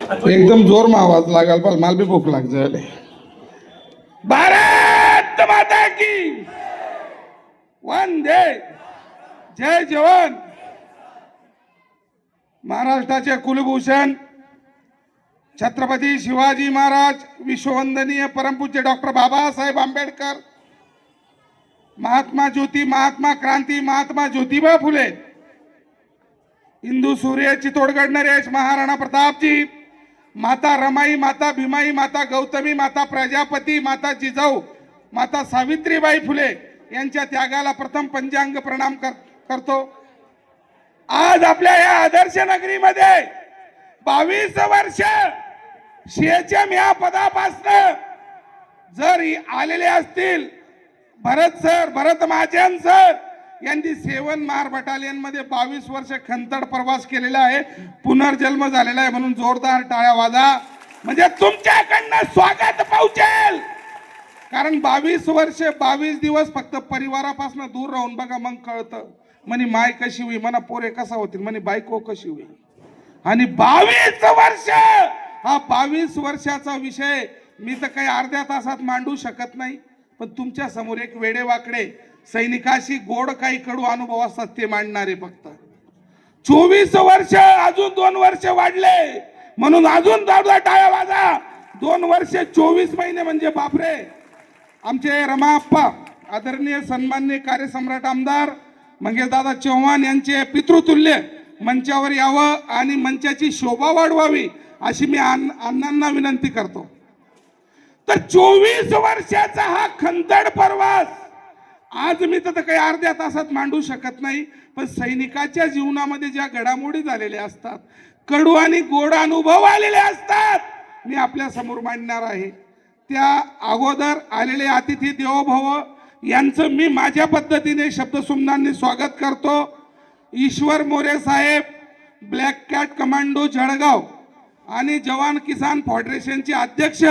एकदम जोर में आवाज लागल पर माल भी भूख लग जाए। भारत माता की वंदे, जय जवान। महाराष्ट्राचे कुलभूषण छत्रपती शिवाजी महाराज, विश्ववंदनीय परमपूज्य डॉक्टर बाबासाहेब आंबेडकर, महात्मा ज्योती, महात्मा क्रांती, महात्मा ज्योतिबा फुले, हिंदू सूर्य, चित्तोडगढ़ नरेश, महाराणा प्रतापजी, माता रमाई, माता भीमाई, माता गौतमी, माता प्रजापती, माता जिजाऊ, माता सावित्रीबाई फुले यांच्या त्यागाला प्रथम पंचांग प्रणाम करतो। आज आपल्या या आदर्श नगरीमध्ये 22 वर्ष सीएचएम या पदापासून जर आलेले असतील भरत महाजन सर यांनी 7 मार बटालियन मध्ये 22 वर्ष खंतड प्रवास केलेला आहे, पुनर्जन्म झालेला आहे, म्हणून जोरदार टाळ्या वाजा, म्हणजे तुमच्याकडनं स्वागत पावचेल। कारण 22 वर्ष 22 दिवस फक्त परिवारापासून दूर राहून बघा, मग कळतं म्हणे माय कशी होई, मना पोरे कसा होतील, म्हणे बायको कशी होई। आणि 22 वर्ष हा 22 वर्षाचा विषय मी तर काही अर्ध्या तासात मांडू शकत नाही, पण तुमच्या समोर एक वेडेवाकडे सैनिकाशी गोड काही कडू अनुभव असतात ते मांडणारे फक्त 24 वर्ष, अजून 2 वर्ष वाढले म्हणून अजून दादा टाळ्या वाजा। 2 वर्ष 24 महिने म्हणजे बापरे। आमचे रमाप्पा आदरणीय सन्माननीय कार्यसम्राट आमदार मंगेशदादा चव्हाण यांचे पितृतुल्य मंचावर यावं आणि मंचाची शोभा वाढवावी अशी मी अण्णांना विनंती करतो। तर 24 वर्षाचा हा खंतड प्रवास आज मी तर काही अर्ध्या तासात मांडू शकत नाही, पण सैनिकाच्या जीवनामध्ये ज्या घडामोडी झालेल्या असतात, कडू आणि गोड अनुभव आलेले असतात, मी आपल्या समोर मांडणार आहे। त्या अगोदर आलेले अतिथी देवो भव यांचं मी माझ्या पद्धतीने शब्दसुमनांनी स्वागत करतो। ईश्वर मोरे साहेब, ब्लॅक कॅट कमांडो जळगाव आणि जवान किसान फेडरेशनचे अध्यक्ष,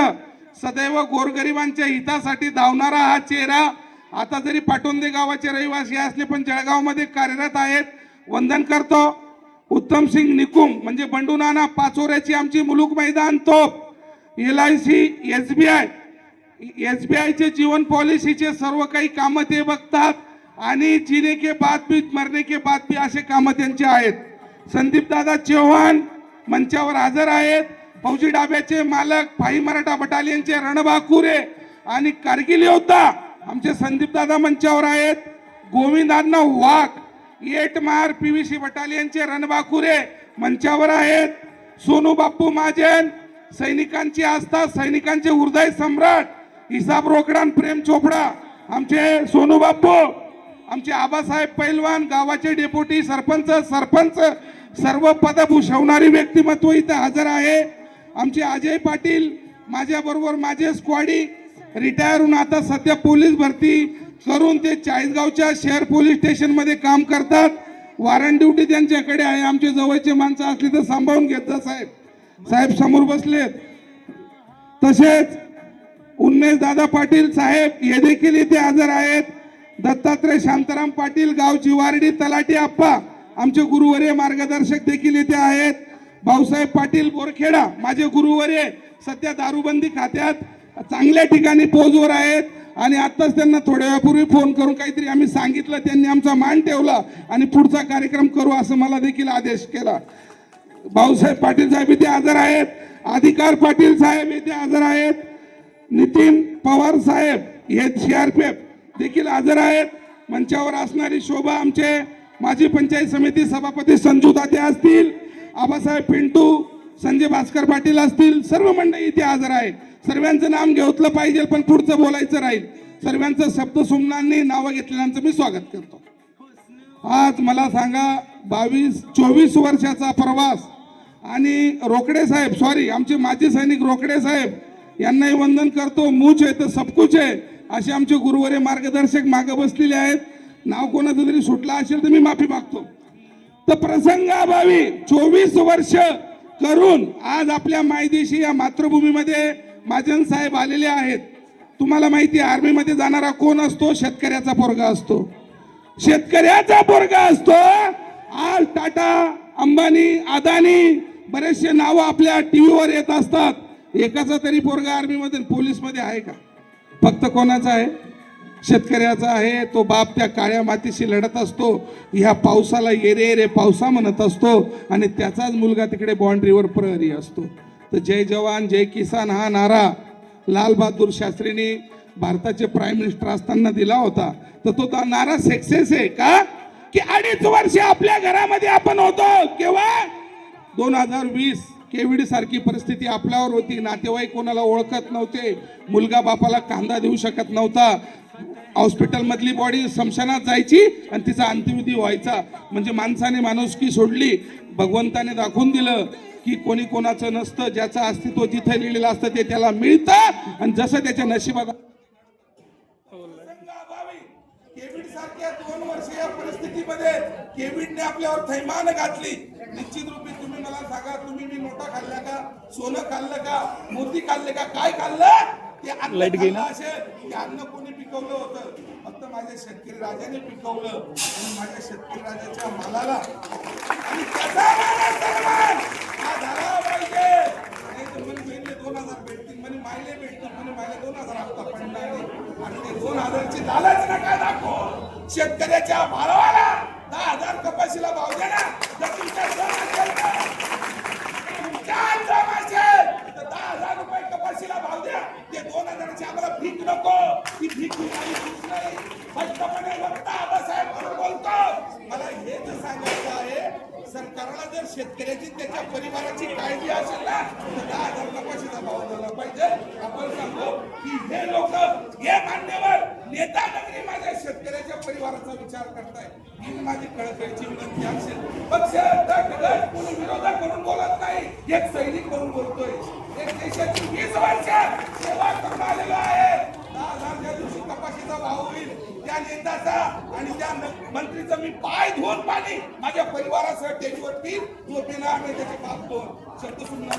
सदैव गोरगरिबांच्या हितासाठी धावणारा हा चेहरा, आता जरी पाटोंदे गावाचे रहिवासी असले पण जळगाव मध्ये कार्यरत आहेत, वंदन करतो। उत्तम सिंग निकुम म्हणजे बंडू नाना पाचोऱ्याची आमची मुलुक मैदान तोप, LIC SBI चे जीवन पॉलिसीचे सर्व काही कामं ते बघतात आणि जीने के बाद भी मरने के बाद भी असे कामं त्यांचे आहेत। संदीप दादा चव्हाण मंचावर हजर आहेत। फौजी डाब्याचे मालक, भाई मराठा बटालियनचे रणबाकुरे आणि कारगिल योद्धा आमचे संदीप दादा मंचावर आहेत। गोविंदांना वाघ, 8 मार PVC बटालियनचे रणबाकुरे मंचावर आहेत। सोनू बाप्पू महाजन, सैनिकांची आस्था, सैनिकांचे हृदय सम्राट, हिसाब रोकडान प्रेम चोपडा आमचे सोनू बाप्पू, आमचे आबासाहेब पैलवान, गावाचे डेप्युटी सरपंच सर्व पद भूषवणारी व्यक्तिमत्व इथे हजर आहे। आमचे अजय पाटील माझ्या बरोबर, माझे स्क्वॉडी रिटायर होऊन आता सध्या पोलीस भरती करून ते चाळीसगावच्या शहर पोलीस स्टेशन मध्ये काम करतात। वॉरंट ड्युटी त्यांच्याकडे आहे। आमचे जवळचे माणसं असली तर सांभाळून घेत जा साहेब, साहेब समोर बसलेत। तसेच उन्मेष दादा पाटील साहेब हे देखील इथे हजर आहेत। दत्तात्रय शांताराम पाटील, गाव जिवारडी तलाठी आप्पा आमचे गुरुवर्य मार्गदर्शक देखील इथे आहेत। भाऊसाहेब पाटील बोरखेडा माझे गुरुवर्य सध्या दारूबंदी खात्यात चांगल्या ठिकाणी पोजवर आहेत आणि आताच त्यांना थोड्या वेळापूर्वी फोन करून काहीतरी आम्ही सांगितलं, त्यांनी आमचा मान ठेवला आणि पुढचा कार्यक्रम करू असं मला देखील आदेश केला। भाऊसाहेब पाटील साहेब इथे हजर आहेत। अधिकार पाटील साहेब इथे हजर आहेत। नितीन पवार साहेब हे CRPF देखील हजर आहेत। मंचावर असणारी शोभा आमचे माजी पंचायत समिती सभापती संजू तात्या असतील, आबासाहेब पिंटू, संजय भास्कर पाटील असतील, सर्व मंडळी इथे हजर आहेत। सर्वांचं नाम घेतलं पाहिजे पण पुढचं बोलायचं राहील। सर्वांचं शब्दसुमनांनी नावं घेतलेल्यांचं मी स्वागत करतो। आज मला सांगा 24 वर्षाचा प्रवास आणि रोकडे साहेब, सॉरी आमचे माजी सैनिक रोकडे साहेब यांनाही वंदन करतो। मूच आहे तर सबकुच आहे असे आमचे गुरुवर्य मार्गदर्शक मागे बसलेले आहेत। नाव कोणाचं जरी सुटलं असेल तर मी माफी मागतो। तर प्रसंगाभावी 24 वर्ष करून आज आपल्या मायदेशी या मातृभूमीमध्ये महाजन साहेब आलेले आहेत। तुम्हाला माहिती आहे आर्मी मध्ये जाणारा कोण असतो? शेतकऱ्याचा पोरगा असतो, शेतकऱ्याचा पोरगा असतो। आज टाटा, अंबानी, अदानी बरेचसे नावं आपल्या टीव्हीवर येत असतात, एकाचा तरी पोरगा आर्मीमध्ये पोलीसमध्ये आहे का? फक्त कोणाचा आहे? शेतकऱ्याचा आहे. तो बाप त्या काळ्या मातीशी लढत असतो, ह्या पावसाला येरे रे पावसा म्हणत असतो आणि त्याचाच मुलगा तिकडे बाँड्रीवर प्रहरी असतो. तर जय जवान जय किसान हा नारा लाल बहादूर शास्त्रींनी भारताचे प्राईम मिनिस्टर असताना दिला होता. तर तो नारा सक्सेस आहे का? की 2.5 वर्ष आपल्या घरामध्ये आपण होतो केव्हा 2020 केविडी सारखी परिस्थिती आपल्यावर होती. नातेवाईक कोणाला ओळखत नव्हते, मुलगा बापाला कांदा देऊ शकत नव्हता, हॉस्पिटल मधली बॉडी स्मशानात जायची आणि तिचा अंत्यविधी व्हायचा. म्हणजे माणसाने माणुसकी सोडली. भगवंताने दाखवून दिलं की कोणी कोणाचं नसतं, ज्याचं अस्तित्व जिथे लिहिलेलं असतं ते त्याला मिळतं आणि जसं त्याच्या नशिबात. केविड सारख्या 2 वर्ष या परिस्थितीमध्ये केविडने आपल्यावर थैमान घातली. निश्चित रूपी तुम्ही मला सांगा, तुम्ही मी नोटा खाल्ल्या का? सोनं खाल्लं का? मोती खाल्ले का? काय खाल्लं? ते अन्न खाल्लं असेल. ते अन्न कोणी पिकवलं होतं? फक्त माझ्या शेतकरी राजाने पिकवलं आणि माझ्या शेतकरी राजाच्या मालाला आणि त्याचा सन्मान हा झाला पाहिजे. नाही तर म्हणे बहिणीला 2000 भेटतील, म्हणे मायले भेटतील, म्हणे मायला 2000 हप्ता पडणार नाही. आणि ते 2000 ची लालच नका दाखवू. शेतकऱ्याच्या भावाला 10,000 कपाशीला भाव द्या ना. जर तुमच्या जम असेल तर 10,000 रुपये कपाशीला भाव द्या. ते 2000 ची आम्हाला भीक नको. ती भीक नाही. स्पष्टपणे वक्ता आबासाहेब म्हणून बोलतो. मला हेच सांगायचं आहे, सरकारला जर शेतकऱ्याची त्याच्या परिवाराची काळजी असेल ना तर 10,000 कपाशीचा भाव दिला पाहिजे. आपण सांगू की हे लोक हे मान्यवर नेता नगरी माझ्या शेतकऱ्याच्या परिवाराचा विचार करताय. ही माझी कळकळीची विनंती असेल. पक्ष गट कोणी विरोधक म्हणून बोलत नाही, एक सैनिक म्हणून बोलतोय. एक देशाची 20 वर्ष सेवा करून आलेलो आहे. 10,000च्या दिवशी कपाशीचा भाव होईल त्या नेत्याचा आणि त्या मंत्रीचा मी पाय धुवून पाणी माझ्या परिवारासह टेलीवरती झोपेला आणि त्याचे बाप दोन शब्द सुनणार.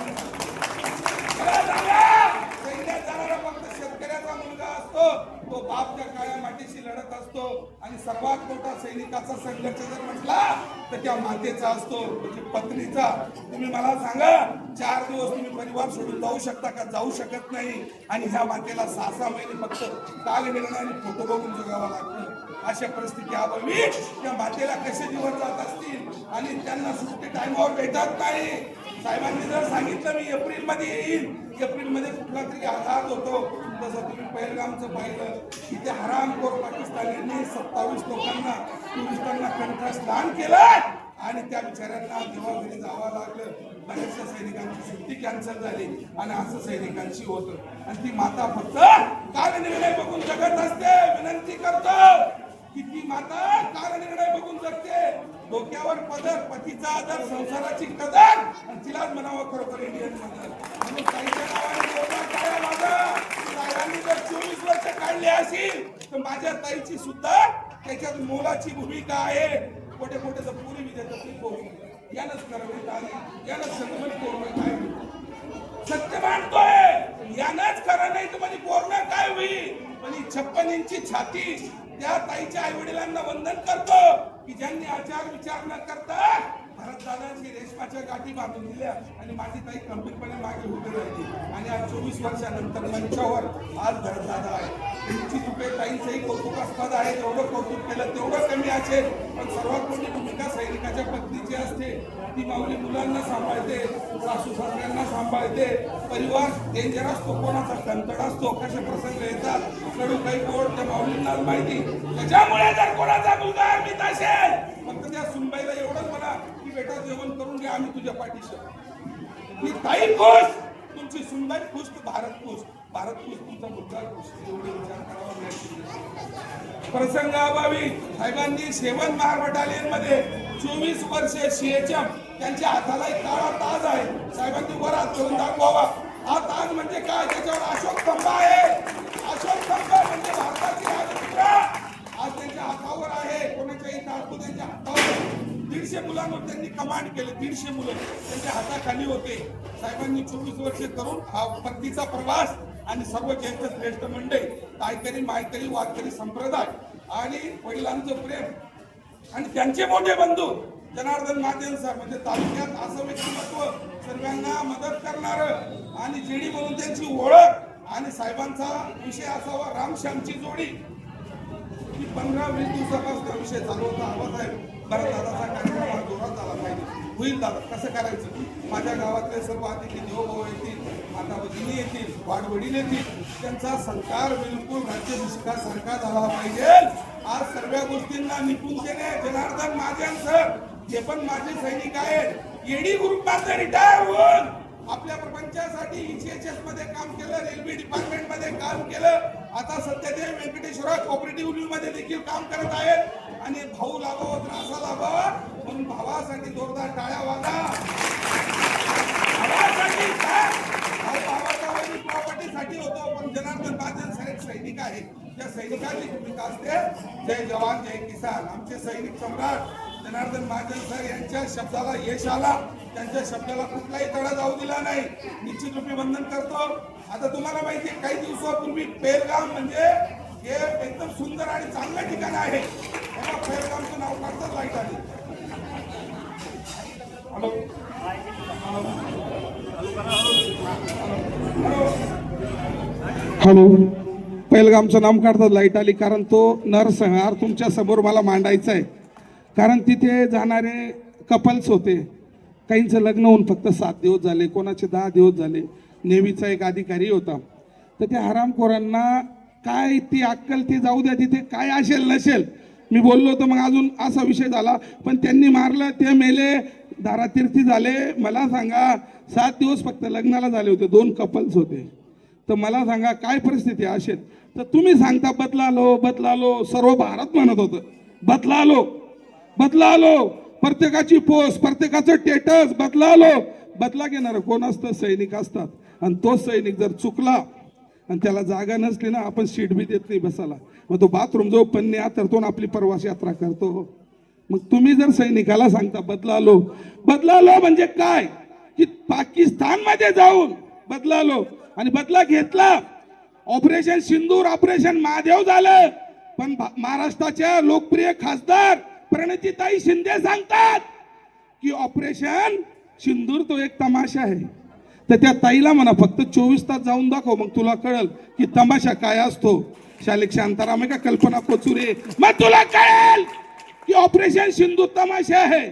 सैन्यात जाणारा फक्त शेतकऱ्याचा मुलगा असतो, तो बाप त्या काळ्या मातीशी लढत असतो आणि सर्वात मोठा सैनिकाचा संघर्ष जर म्हटला तर त्या मातेचा असतो, म्हणजे पत्नीचा. तुम्ही मला सांगा, 4 दिवस तुम्ही परिवार सोडून जाऊ शकता का? जाऊ शकत नाही. आणि ह्या मातेला 6-6 महिने फक्त काल निर्णय आणि फोटो बघून जगावं लागतं. अशा परिस्थिती अभावी त्या मातेला कसे दिवस जात असतील आणि त्यांना सुट्टी टाइमवर भेटत नाही. साहेबांनी जर सांगितलं मी एप्रिल मध्ये येईल, एप्रिल मध्ये कुठला तरी आघात होतो, तसं तुम्ही पहिलगामचं पाहिलं की त्या हरामखोर पाकिस्तानींनी 27 लोकांना टुरिस्टांना कंठस्नान केलं आणि त्या बिचाऱ्यांना जेव्हा घरी जावं लागलं, बऱ्याचशा सैनिकांची सुट्टी कॅन्सल झाली आणि असं सैनिकांची होतं. आणि ती माता फक्त काल निर्णय बघून जगत असते. विनंती करतो की ती माता काल निर्णय बघून जगते. डोक्यावर पदर, पतीचा आदर, संसाराची कदर आणि तिलाच म्हणावं खरोखर इंडियन मदर. म्हणून ताईच्या नावाने जोरदार टाळ्या वाजवा. साहेबांनी जर 24 वर्ष काढली असेल तर माझ्या ताईची सुद्धा त्याच्यात मोलाची भूमिका आहे. कोठे कोठे तर पुरी विद्यार्थी पोहोचली यानंच करावे आली, यानंच संगमन पूर्ण काय सत्य मांडतोय, यानंच खरं नाही तर म्हणजे पूर्ण काय होईल. पण 56 इंची छाती त्या ताईच्या आई वडिलांना वंदन करतो की ज्यांनी आचार विचार न करता भरतदादांनी रेशमाच्या गाठी बांधून दिल्या आणि माझी ताई गंभीरपणे मागे उभी राहिली. आणि आज 24 वर्षानंतर मंचावर आज भरतदादा आहे. निश्चित रूपे ताईचंही कौतुकास्पद आहे. जेवढं कौतुक केलं तेवढं कमी असेल. पण सर्वात मोठी भूमिका सैनिकाच्या पत्नीची असते. ती माऊली मुलांना सांभाळते, सासू सासऱ्यांना सांभाळते. परिवार डेंजर असतो, कोणाचा कंतड असतो, कसे प्रसंग येतात, कडू काही गोड त्या माऊलींनाच माहिती. त्याच्यामुळे जर कोणाचा मुलगा आर्मीत असेल फक्त त्या सुनबाईला एवढंच म्हणा की बेटा जेवण करून घ्या, आम्ही तुझ्या पाठीशी. ती ताई खुश, तुमची सुनबाई खुश, तर भारत खुश. भारत खुश, तुमचा मुलगा खुश. एवढे विचार करावा. प्रसंगाभावी साहेबांनी 7 महार बटालियन मध्ये 24 वर्ष सीएचएम त्यांच्या हाताला एक काळा ताज आहे. साहेबांनी वर हात करून दाखवावा. हा ताज म्हणजे काय? त्याच्यावर अशोक स्तंभ आहे. अशोक स्तंभ म्हणजे भारताची राजमुद्रा आज त्यांच्या हातावर आहे. कोणाच्याही टाकू त्यांच्या हातावर. 150 मुलांवर त्यांनी कमांड केले. 150 मुलं त्यांच्या हाताखाली होते. साहेबांनी 24 वर्ष करून हा पत्नीचा प्रवास आणि सर्व ज्येष्ठ श्रेष्ठ मंडळी, तायकरी मायकरी वारकरी संप्रदाय आणि वडिलांचं प्रेम आणि त्यांचे मोठे बंधू जनार्दन महाजन सर म्हणजे तालुक्यात असं व्यक्तिमत्व सर्वांना मदत करणार आणि जेडी म्हणून त्यांची ओळख आणि साहेबांचा विषय असावा रामश्यामची जोडी की 15-20 दिवसापासून विषय चालू होता. आबासाहेब बरं दादाचा कार्यक्रम हा जोरात झाला पाहिजे. होईल दादा, कसं करायचं? माझ्या गावातले सर्व अतिथी देवभाऊ येतील, माता भगिनी येतील, वाडवडील येतील, त्यांचा सत्कार बिलकुल राज्याभिषेकासारखा झाला पाहिजे. आज सर्व गोष्टींना निपुणतेने जनार्दन महाजन सर जे पण माझे सैनिक आहेत एडी ग्रुपमध्ये रिटायर होऊन आपल्या प्रपंचासाठी ECHS मध्ये काम केलं, रेल्वे डिपार्टमेंट मध्ये काम केलं, आता सध्या ते व्यंकटेश्वरा कोऑपरेटिव्ह युनियन मध्ये देखील काम करत आहेत. आणि भाऊ लाभावा त्रासा लाभावा म्हणून भावासाठी जोरदार टाळ्या वाजा. भावासाठी भावाचा प्रॉपर्टीसाठी होतो, पण जनार्दन महाजन सर एक सैनिक आहे. त्या सैनिकाची भूमिका असते जय जवान जय किसान. आमचे सैनिक सम्राट जनार्दन महाजन सर यांच्या शब्दाला यश आला, त्यांच्या शब्दाला कुठलाही तडा जाऊ दिला नाही. निश्चित रूपे वंदन करतो. आता तुम्हाला माहिती आहे काही दिवसापूर्वी पेलगाम म्हणजे हे एकदम सुंदर आणि चांगलं ठिकाण आहे. पेलगामचं नाव काढतात लाईट आली. हॅलो, पेलगामचं नाम काढतात लाईट आली, कारण तो नरसंहार तुमच्या समोर मला मांडायचा आहे. कारण तिथे जाणारे कपल्स होते, काहींचं लग्न होऊन फक्त 7 दिवस झाले, कोणाचे 10 दिवस झाले. नेव्हीचा एक अधिकारी होता, तर त्या हरामखोरांना काय ती अक्कल, ती जाऊ द्या, तिथे काय असेल नसेल. मी बोललो होतो, मग अजून असा विषय झाला, पण त्यांनी मारलं, ते मेले, दारातीर्थी झाले. मला सांगा 7 दिवस फक्त लग्नाला झाले होते, 2 कपल्स होते. तर मला सांगा काय परिस्थिती असेल. तर तुम्ही सांगता बदलालो बदलालो, सर्व भारत म्हणत होतं बदलालो बदलालो, प्रत्येकाची पोस्ट, प्रत्येकाचं स्टेटस बदलालो. बदला घेणार कोण असतं? सैनिक असतात. आणि तो सैनिक जर चुकला आणि त्याला जागा नसली ना, आपण सीट बी देत नाही बसायला. मग तो बाथरूम जो पन्ने आतरतो ना, आपली प्रवास यात्रा करतो. मग तुम्ही जर सैनिकाला सांगता बदलालो बदलालो म्हणजे काय? की पाकिस्तान मध्ये जाऊन बदलालो आणि बदला घेतला. ऑपरेशन सिंदूर, ऑपरेशन महादेव झालं, पण महाराष्ट्राच्या लोकप्रिय खासदार प्रणितीताई शिंदे सांगतात की ऑपरेशन सिंदूर तो एक तमाशा आहे. तर त्या ताईला म्हणा फक्त 24 तास जाऊन दाखव, मग तुला कळेल की तमाशा काय असतो. शालिक शांताराम आहे का कल्पना कोचुरे, मग तुला कळेल की ऑपरेशन सिंदूर तमाशा आहे.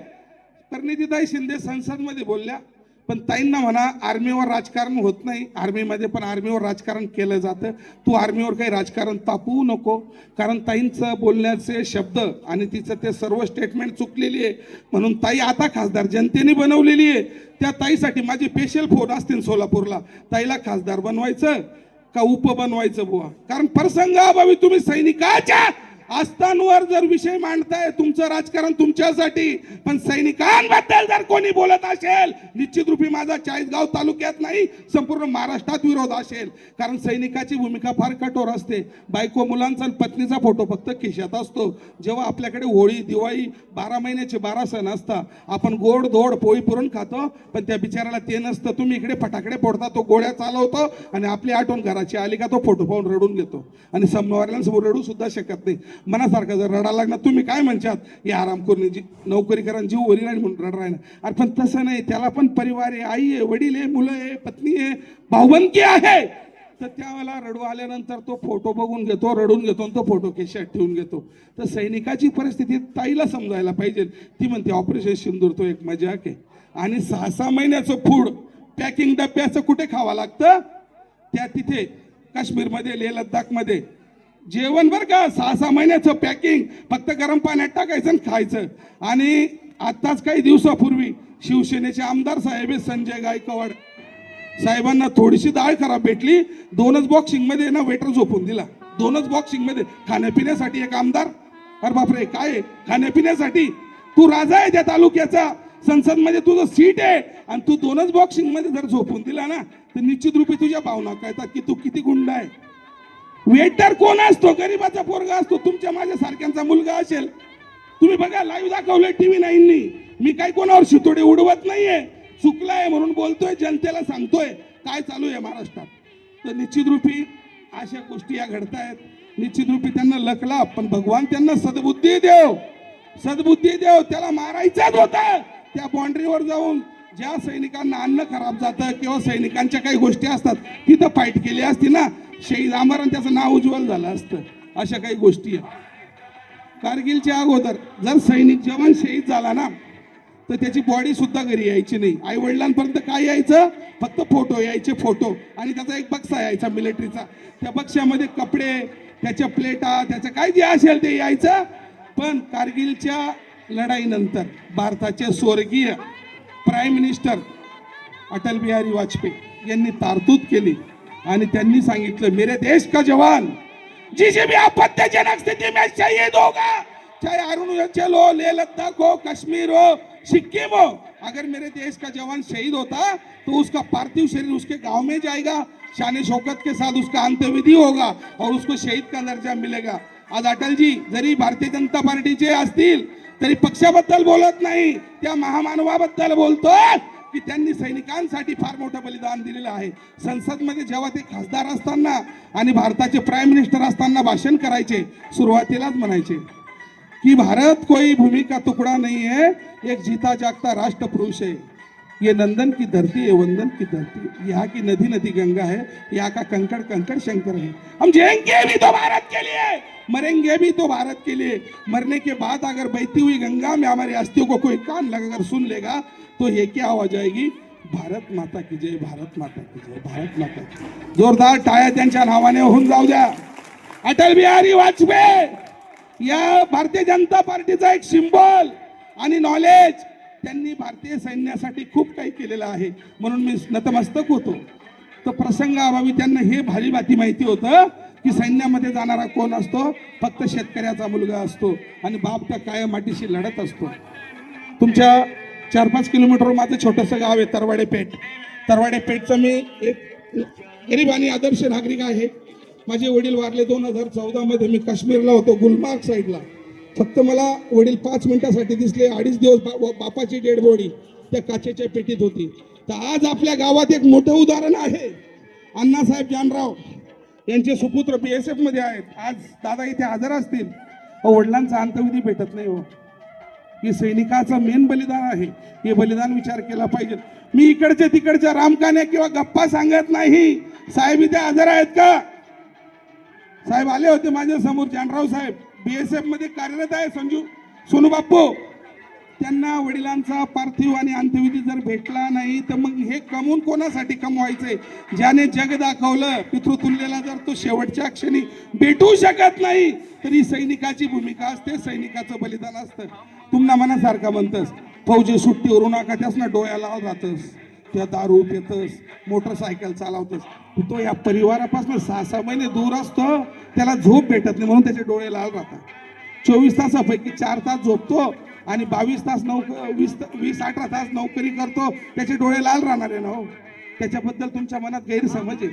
प्रणितीताई शिंदे संसद मध्ये बोलल्या, पण ताईंना म्हणा आर्मीवर राजकारण होत नाही. आर्मीमध्ये पण आर्मीवर राजकारण केलं जातं. तू आर्मीवर काही राजकारण तापवू नको, कारण ताईंचं बोलण्याचे शब्द आणि तिचं ते सर्व स्टेटमेंट चुकलेली आहे. म्हणून ताई आता खासदार जनतेने बनवलेली आहे. त्या ताईसाठी माझे स्पेशल फोन असतील सोलापूरला, ताईला खासदार बनवायचं का उप बनवायचं बुवा. कारण प्रसंगाभावी तुम्ही सैनिकाच्या आस्थांवर जर विषय मांडताय, तुमचं राजकारण तुमच्यासाठी, पण सैनिकांबद्दल जर कोणी बोलत असेल, निश्चित रूपी माझा 40गाव तालुक्यात नाही संपूर्ण महाराष्ट्रात विरोध असेल. कारण सैनिकाची भूमिका फार कठोर असते. बायको मुलांचा पत्नीचा फोटो फक्त खिशात असतो. जेव्हा आपल्याकडे होळी दिवाळी 12 महिन्याचे 12 सण असतात, आपण गोड धोड पोळी पुरण खातो, पण त्या बिचाराला ते नसतं. तुम्ही इकडे फटाकडे फोडता, तो गोळ्या चालवतो आणि आपली आठवण घराची आली का तो फोटो पाहून रडून घेतो आणि समोरल्यांसमोर रडू सुद्धा शकत नाही. मनासारखं जर रडा लागणार, तुम्ही काय म्हणतात, या आरामखोरने नोकरी करा जीव वरी राहील म्हणून रड राहिला. अरे पण तसं नाही, त्याला पण परिवार आहे, आई आहे, वडील आहे, मुलं आहे, पत्नी आहे, भाऊबंदी आहे. तर त्यावेळेला रडू आल्यानंतर तो फोटो बघून घेतो, रडून घेतो आणि तो फोटो केशात ठेवून घेतो. तर सैनिकाची परिस्थिती ताईला समजायला पाहिजे. ती म्हणते ऑपरेशन सिंदूर तो एक मजाक आहे. आणि 6-6 महिन्याचं फूड पॅकिंग डब्याचं कुठे खावं लागतं? त्या तिथे काश्मीरमध्ये, लेह लद्दाखमध्ये जेवण बरं का, 6-6 महिन्याचं पॅकिंग, फक्त गरम पाण्यात टाकायचं आणि खायचं. आणि आताच काही दिवसापूर्वी शिवसेनेचे आमदार साहेब संजय गायकवाड साहेबांना थोडीशी डाळ खराब भेटली, 2च बॉक्सिंग मध्ये ना वेटर झोपून दिला. 2च बॉक्सिंग मध्ये खाण्यापिण्यासाठी एक आमदार. अरे बापरे, काय खाण्यापिण्यासाठी? तू राजा आहे त्या तालुक्याचा, संसद मध्ये तुझं सीट आहे आणि तू 2च बॉक्सिंग मध्ये जर झोपून दिला ना, तर निश्चित रूपी तुझ्या भावना कळतात की तू किती गुंड आहे. वेटर कोण असतो? गरीबाचा पोरगा असतो, तुमच्या माझ्या सारख्यांचा मुलगा असेल. तुम्ही बघा, लाईव्ह दाखवलंय TV 9नी. मी काही कोणावर शितोडे उडवत नाहीये, चुकलाय म्हणून बोलतोय, जनतेला सांगतोय काय चालू आहे महाराष्ट्रात. तर निश्चित रूपी अशा गोष्टी या घडतायत. निश्चित रूपी त्यांना लकला, पण भगवान त्यांना सद्बुद्धी देव, सद्बुद्धी देव. त्याला मारायचाच होता, त्या बाउंड्रीवर जाऊन ज्या सैनिकांना अन्न खराब जातं किंवा सैनिकांच्या काही गोष्टी असतात तिथं फाईट केली असती ना, शहीद आमरण त्याचं नाव उज्ज्वल झालं असतं. अशा काही गोष्टी आहेत. कारगिलच्या अगोदर जर सैनिक जवान शहीद झाला ना, तर त्याची बॉडी सुद्धा घरी यायची नाही. आई वडिलांपर्यंत काय यायचं, फक्त फोटो यायचे, फोटो, आणि त्याचा एक बक्सा यायचा मिलिटरीचा. त्या बक्स्यामध्ये कपडे, त्याच्या प्लेटा, त्याचं काय जे असेल ते यायचं. पण कारगिलच्या लढाईनंतर भारताचे स्वर्गीय प्राईम मिनिस्टर अटल बिहारी वाजपेयी यांनी तरतूद केली आणि त्यांनी सांगितलं, मेरे देश का जवान जिस भी आपत्तिजनक स्थिति में शहीद होगा, चाहे अरुणाचल हो, लेह लद्दाख हो, कश्मीर हो, सिक्किम हो, अगर मेरे देश का जवान शहीद होता तो उसका पार्थिव शरीर उसके गांव में जाएगा, शान शौकत के साथ उसका अंत्यविधि होगा और उसको शहीद का दर्जा मिलेगा. आज अटलजी जरी भारतीय जनता पार्टीचे असतील तरी पक्षाबद्दल बोलत नाही, त्या महामानवाबद्दल बोलतोय की त्यांनी सैनिकांसाठी फार मोठं बलिदान दिलेलं आहे. संसदमध्ये जेव्हा ते खासदार असताना आणि भारताचे प्राईम मिनिस्टर असताना भाषण करायचे, सुरुवातीलाच म्हणायचे कि भारत कोई भूमि का टुकड़ा नहीं है, एक जीता जागता राष्ट्र पुरुष है. ये नंदन की धरती है, वंदन की धरती, यहाँ की नदी नदी गंगा है, यहाँ का कंकड़ कंकड़ शंकर है. हम जिएंगे भी तो भारत के लिए, मरेंगे भी तो भारत के लिए. मरने के बाद अगर बहती हुई गंगा में हमारी अस्थियों को कोई कान लगाकर सुन लेगा तो ये क्या आवाज आएगी, भारत माता की जय, भारत माता की जय, भारत माता की. जोरदार टाळ्या त्यांच्या नावाने होऊन जाऊ द्या. अटल बिहारी वाजपेयी या भारतीय जनता पार्टीचा एक सिंबल आणि नॉलेज, त्यांनी भारतीय सैन्यासाठी खूप काही केलेलं आहे. म्हणून मी नतमस्तक होतो. तर प्रसंगाअभावी त्यांना हे भारी बाती माहिती होतं की सैन्यामध्ये जाणारा कोण असतो, फक्त शेतकऱ्याचा मुलगा असतो आणि बाप त्या कायम मातीशी लढत असतो. तुमच्या 4-5 किलोमीटरवर माझं छोटंसं गाव आहे तरवाडे पेठ. तरवाडे पेठचं मी एक गरीब आणि आदर्श नागरिक आहे. माझे वडील वारले 2014 मध्ये. मी काश्मीरला होतो, गुलमार्ग साईडला. फक्त मला वडील 5 मिनिटासाठी दिसले. 2.5 दिवस बापाची डेड बॉडी त्या काचेच्या पेटीत होती. तर आज आपल्या गावात एक मोठं उदाहरण आहे. अण्णासाहेब जानराव यांचे सुपुत्र BSF मध्ये आहेत. आज दादा इथे हजर असतील. वडिलांचा अंत्यविधी भेटत नाही हो. हे सैनिकाचं मेन बलिदान आहे. हे बलिदान विचार केला पाहिजे. मी इकडच्या तिकडच्या रामकान्या किंवा गप्पा सांगत नाही. साहेब इथे हजर आहेत का? साहेब आले होते माझ्या समोर. जानराव साहेब BSF मध्ये कार्यरत आहे. संजू सोनू बाप्पू, त्यांना वडिलांचा पार्थिव आणि अंत्यविधी जर भेटला नाही तर मग हे कमवून कोणासाठी कमवायचंय? ज्याने जग दाखवलं पितृतुल्यला जर तो शेवटच्या क्षणी भेटू शकत नाही तरी सैनिकाची भूमिका असते, सैनिकाचं बलिदान असतं. तुम्हाला मनासारखा म्हणतस फौजी सुट्टीवरून नका त्यास ना डोळ्याला जातस, त्या दारू पितस, मोटरसायकल चालवतस. तो या परिवारापासून 6-6 महिने दूर असतो, त्याला झोप भेटत नाही म्हणून त्याचे डोळे लाल राहतात. 24 तासापैकी 4 तास झोपतो आणि 22 तास 20-18 तास नोकरी करतो, त्याचे डोळे लाल राहणार आहे ना हो. त्याच्याबद्दल तुमच्या मनात गैरसमज आहे.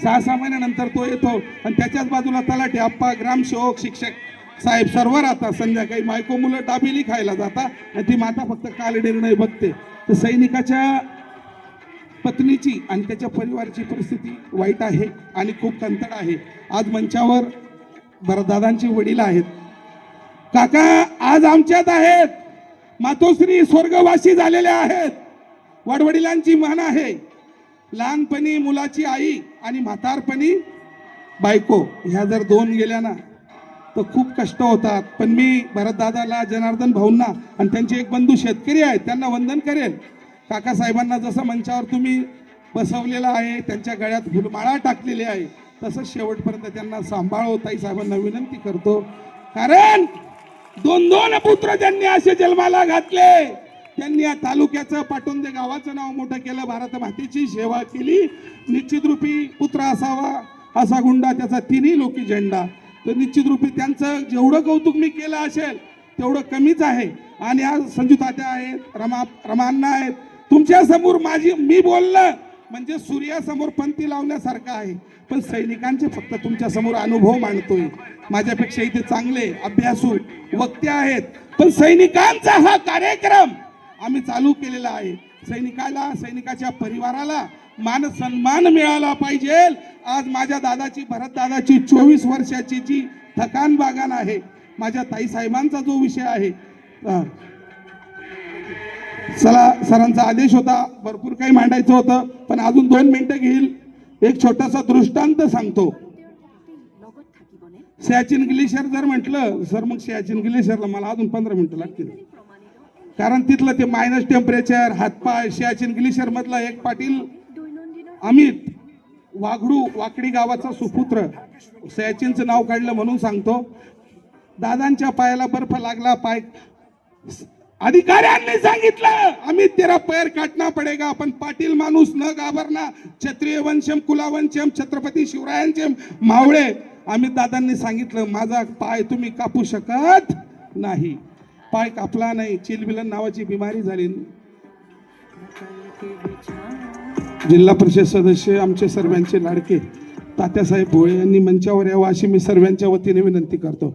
6-6 महिन्यानंतर तो येतो आणि त्याच्याच बाजूला तलाठी आप्पा, ग्रामसेवक, शिक्षक साहेब सर्व राहतात. संध्याकाळी बायको मुलं डाबेली खायला जातात आणि ती माता फक्त काल निर्णय बघते. तर सैनिकाच्या पत्नीची आणि त्याच्या परिवाराची परिस्थिती वाईट आहे आणि खूप कंटळ आहे. आज मंचावर भरतदादांची वडील आहेत. काका आज आमच्यात आहेत. मातोश्री स्वर्गवासी झालेल्या आहेत. वडवडिलांची मान आहे. लहानपणी मुलाची आई आणि म्हातारपणी बायको, ह्या जर 2 गेल्या ना तर खूप कष्ट होतात. पण मी भरतदादाला, जनार्दन भाऊंना आणि त्यांचे एक बंधू शेतकरी आहेत त्यांना वंदन करेल. काकासाहेबांना जसं मंचावर तुम्ही बसवलेलं आहे, त्यांच्या गळ्यात फुलमाळा टाकलेली आहे, तसं शेवटपर्यंत त्यांना सांभाळो. ताई साहेबांना विनंती करतो, कारण 2 पुत्र ज्यांनी असे जन्माला घातले, त्यांनी या तालुक्याचं, पाटोंदे गावाचं नाव मोठं केलं, भारत मातेची सेवा केली. निश्चित रूपी पुत्र असावा असा गुंडा, त्याचा 3ही लोकी झेंडा. तर निश्चित रूपी त्यांचं जेवढं कौतुक मी केलं असेल तेवढं कमीच आहे. आणि आज संजू तात्या आहेत, रमाअण्णा आहेत तुमच्या समोर. मी बोललं म्हणजे सूर्यासमोर पंथी लावण्यासारखं आहे. पण सैनिकांचे फक्त तुमच्या समोर अनुभव मांडतोय. माझ्यापेक्षा इथे चांगले अभ्यासू वक्ते आहेत, पण सैनिकांचा हा कार्यक्रम आम्ही चालू केलेला आहे. सैनिकाला, सैनिकाच्या परिवाराला मान सन्मान मिळाला पाहिजे. आज माझ्या दादाची, भरतदादाची 24 वर्षाची जी थकान बागान आहे, माझ्या ताई साहेबांचा जो विषय आहे, चला, सरांचा आदेश होता, भरपूर काही मांडायचं होतं, पण अजून 2 मिनिटं घेईल. एक छोटासा दृष्टांत सांगतो. सियाचीन ग्लेशियर जर म्हटलं सर, मग सियाचीन ग्लेशियरला मला अजून 15 मिनिटं लागतील, कारण तिथलं ते मायनस टेम्परेचर, हातपाय. सियाचीन ग्लेशियर मधला एक पाटील अमित वाकडी गावाचा सुपुत्र, सियाचीनचं नाव काढलं म्हणून सांगतो. दादांच्या पायाला बर्फ लागला, पाय अधिकाऱ्यांनी सांगितलं अमित तेरा पैर काटना पडेगा, पण पाटील माणूस न घाबरना, क्षत्रिय वंशम कुलावंशम, छत्रपती शिवरायांचे मावळे. अमित दादांनी सांगितलं माझा पाय तुम्ही कापू शकत नाही. पाय कापला नाही. चिलबिलन नावाची बिमारी झाली. जिल्हा परिषद सदस्य आमचे सर्वांचे लाडके तात्यासाहेब भोळे यांनी मंचावर यावं अशी मी सर्वांच्या वतीने विनंती करतो.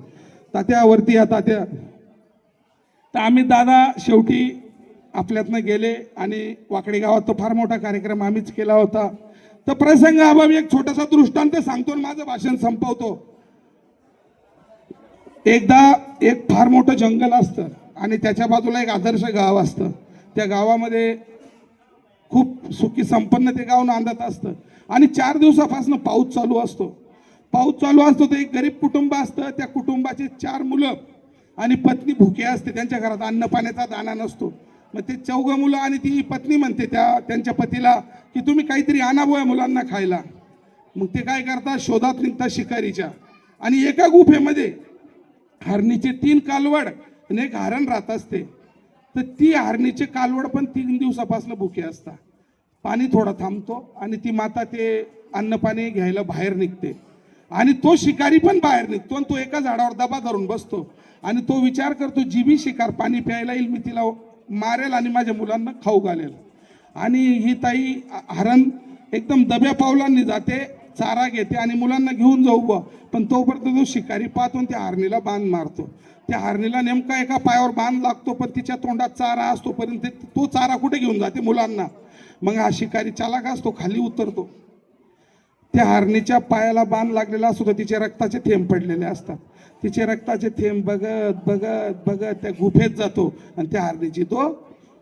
तात्यावरती या तात्या. तर आम्ही दादा शेवटी आपल्यातनं गेले आणि वाकडी गावात तो फार मोठा कार्यक्रम आम्हीच केला होता. तर प्रसंग अभावी एक छोटासा दृष्टांत सांगतो आणि माझं भाषण संपवतो. एकदा एक फार मोठं जंगल असतं आणि त्याच्या बाजूला एक आदर्श गाव असतं. त्या गावामध्ये खूप सुखी संपन्न ते गाव नांदत असतं आणि 4 दिवसापासून पाऊस चालू असतो. तर एक गरीब कुटुंब असतं. त्या कुटुंबाचे 4 मुलं आणि पत्नी भुके असते. त्यांच्या घरात अन्न पाण्याचा दाणा नसतो. मग ते 4 मुलं आणि ती पत्नी म्हणते त्यांच्या पतीला की तुम्ही काहीतरी आणावं मुलांना खायला. मग ते काय करतात, शोधात निघतात शिकारीच्या. आणि एका गुफेमध्ये हरणीचे 3 कालवड आणि एक हरण राहत असते. तर ती हरणीचे कालवड पण 3 दिवसापासून भुके असतात. पाणी थोडं थांबतो आणि ती माता ते अन्न पाणी घ्यायला बाहेर निघते आणि तो शिकारी पण बाहेर निघतो आणि तो एका झाडावर दबा धरून बसतो आणि तो विचार करतो जी बी शिकार पाणी प्यायला येईल मी तिला मारेल आणि माझ्या मुलांना खाऊ घालेल. आणि ही ताई हरण एकदम दब्या पावलांनी जाते, चारा घेते आणि मुलांना घेऊन जाऊ बा. पण तोपर्यंत तो शिकारी पाहतो त्या हरणीला बांध मारतो. त्या हरणीला नेमका एका पायावर बांध लागतो, पण तिच्या तोंडात चारा असतो. पर्यंत तो चारा कुठे घेऊन जाते मुलांना. मग हा शिकारी चालाक असतो, खाली उतरतो. त्या हरणीच्या पायाला बांध लागलेला असतो तर तिचे रक्ताचे थेंब पडलेले असतात. तिचे रक्ताचे थेंब बघत बघत बघत त्या गुफेत जातो आणि त्या हरणीची तो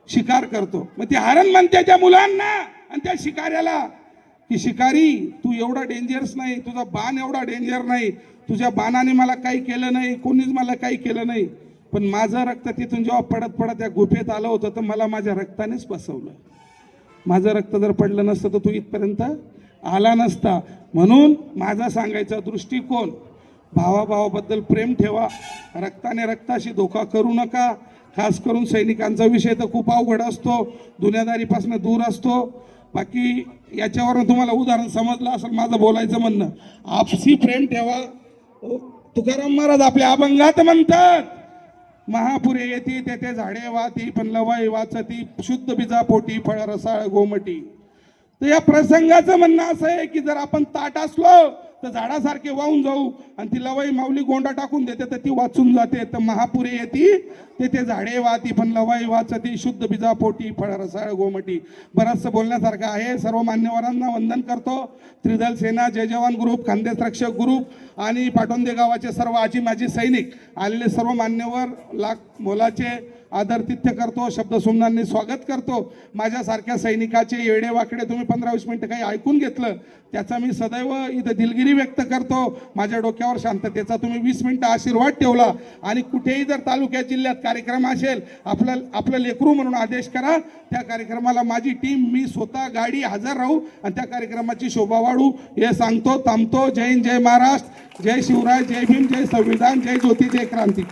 शिकार करतो. मग ते हरण म्हणते त्या मुलांना आणि त्या शिकाऱ्याला की शिकारी तू एवढा डेंजरस नाही, तुझा बाण एवढा डेंजर नाही, तुझ्या बाणाने मला काही केलं नाही, कोणीच मला काही केलं नाही. पण माझं रक्त तिथून जेव्हा पडत पडत त्या गुफेत आलं होतं तर मला माझ्या रक्तानेच बसवलं. माझं रक्त जर पडलं नसतं तर तू इथपर्यंत आला नसता. म्हणून माझा सांगायचा दृष्टिकोन, भावाभावाबद्दल प्रेम ठेवा, रक्ताने रक्ताशी धोका करू नका. खास करून सैनिकांचा विषय तर खूप अवघड असतो, दुनियादारीपासून दूर असतो. बाकी याच्यावरून तुम्हाला उदाहरण समजलं असेल माझं बोलायचं म्हणणं. आपसी प्रेम ठेवा. तुकाराम महाराज आपल्या अभंगात म्हणतात, महापुरे येती तेथे झाडे वाती, पण लवाई वाचती, शुद्ध बीजा पोटी फळ रसाळ गोमटी. तर या प्रसंगाचं म्हणणं असं आहे की जर आपण ताट असलो तर झाडासारखे वाहून जाऊ आणि ती लवाई माऊली गोंडा टाकून देते तर ती वाचून जाते. तर महापुरे येती तेथे झाडे वाती, पण लवाई वाचती, शुद्ध बीजा पोटी फळ रसाळ गोमटी. बरंचसं बोलण्यासारखं आहे. सर्व मान्यवरांना वंदन करतो. त्रिदल सेना, जय जवान ग्रुप, खानदेश रक्षक ग्रुप आणि पाटोंदे गावाचे सर्व आजी माजी सैनिक आलेले सर्व मान्यवर लाख मोलाचे आदरातिथ्य करतो. शब्दसुमनांनी स्वागत करतो. माझ्यासारख्या सैनिकाचे येडे वाकडे तुम्ही 15-20 मिनिटं काही ऐकून घेतलं त्याचा मी सदैव इथं दिलगिरी व्यक्त करतो. माझ्या डोक्यावर शांततेचा तुम्ही 20 मिनिटं आशीर्वाद ठेवला आणि कुठेही जर तालुक्यात जिल्ह्यात कार्यक्रम असेल आपलं लेकरू म्हणून आदेश करा. त्या कार्यक्रमाला माझी टीम, मी स्वतः गाडी हजर राहू आणि त्या कार्यक्रमाची शोभा वाढू हे सांगतो. थांबतो. जय हिंद, जय महाराष्ट्र, जय शिवराय, जय भीम, जय संविधान, जय ज्योती, जय क्रांती.